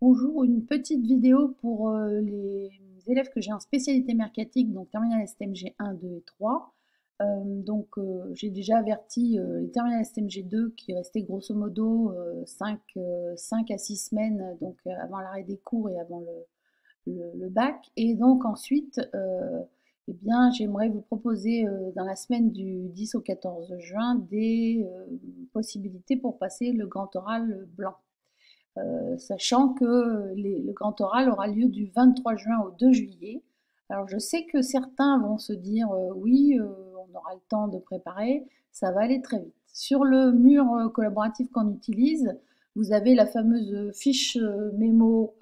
Bonjour, une petite vidéo pour les élèves que j'ai en spécialité mercatique, donc terminale STMG 1, 2 et 3. J'ai déjà averti les terminales STMG 2 qui restaient grosso modo 5 à 6 semaines avant l'arrêt des cours et avant le bac. Et donc ensuite, eh bien, j'aimerais vous proposer dans la semaine du 10 au 14 juin des possibilités pour passer le grand oral blanc. Sachant que le grand oral aura lieu du 23 juin au 2 juillet. Alors je sais que certains vont se dire oui, on aura le temps de préparer, ça va aller très vite. Sur le mur collaboratif qu'on utilise, vous avez la fameuse fiche mémo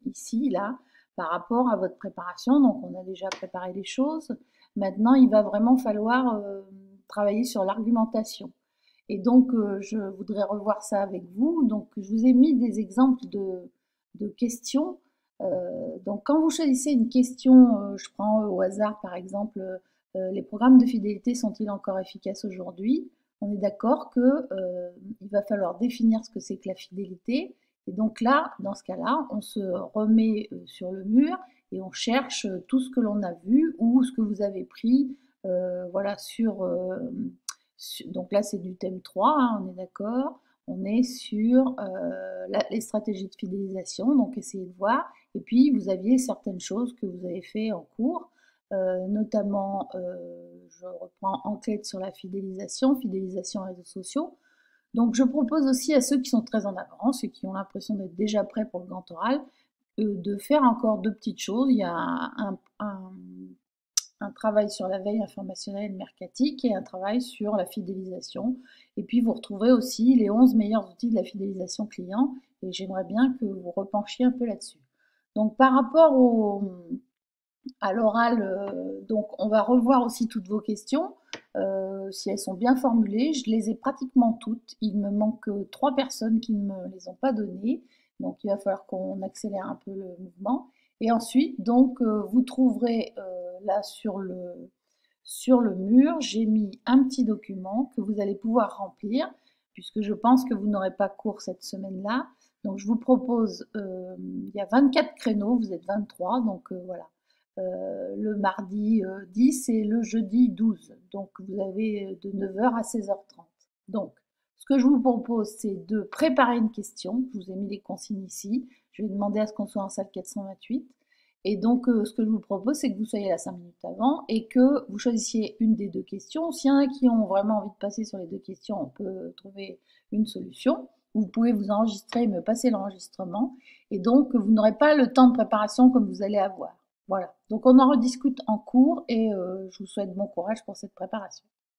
ici, là, par rapport à votre préparation. Donc on a déjà préparé les choses. Maintenant, il va vraiment falloir travailler sur l'argumentation. Et donc, je voudrais revoir ça avec vous. Donc, je vous ai mis des exemples de questions. Donc, quand vous choisissez une question, je prends au hasard par exemple, les programmes de fidélité sont-ils encore efficaces aujourd'hui? On est d'accord que il va falloir définir ce que c'est que la fidélité. Et donc là, dans ce cas-là, on se remet sur le mur et on cherche tout ce que l'on a vu ou ce que vous avez pris, voilà, donc là, c'est du thème 3, hein, on est d'accord. On est sur les stratégies de fidélisation, donc essayez de voir. Et puis, vous aviez certaines choses que vous avez fait en cours, notamment, je reprends enquête sur la fidélisation réseaux sociaux. Donc, je propose aussi à ceux qui sont très en avance et qui ont l'impression d'être déjà prêts pour le grand oral, de faire encore deux petites choses. Il y a un travail sur la veille informationnelle mercatique et un travail sur la fidélisation. Et puis vous retrouverez aussi les 11 meilleurs outils de la fidélisation client et j'aimerais bien que vous repenchiez un peu là-dessus. Donc par rapport à l'oral, donc on va revoir aussi toutes vos questions. Si elles sont bien formulées, je les ai pratiquement toutes. Il me manque 3 personnes qui ne me les ont pas données. Donc il va falloir qu'on accélère un peu le mouvement. Et ensuite, donc, vous trouverez là sur le mur, j'ai mis un petit document que vous allez pouvoir remplir, puisque je pense que vous n'aurez pas cours cette semaine-là. Donc je vous propose, il y a 24 créneaux, vous êtes 23, donc voilà. Le mardi 10 et le jeudi 12. Donc vous avez de 9h à 16h30. Donc ce que je vous propose, c'est de préparer une question. Je vous ai mis les consignes ici. Je vais demander à ce qu'on soit en salle 428. Et donc, ce que je vous propose, c'est que vous soyez là 5 minutes avant et que vous choisissiez une des deux questions. S'il y en a qui ont vraiment envie de passer sur les deux questions, on peut trouver une solution. Vous pouvez vous enregistrer et me passer l'enregistrement. Et donc, vous n'aurez pas le temps de préparation comme vous allez avoir. Voilà. Donc, on en rediscute en cours et je vous souhaite bon courage pour cette préparation.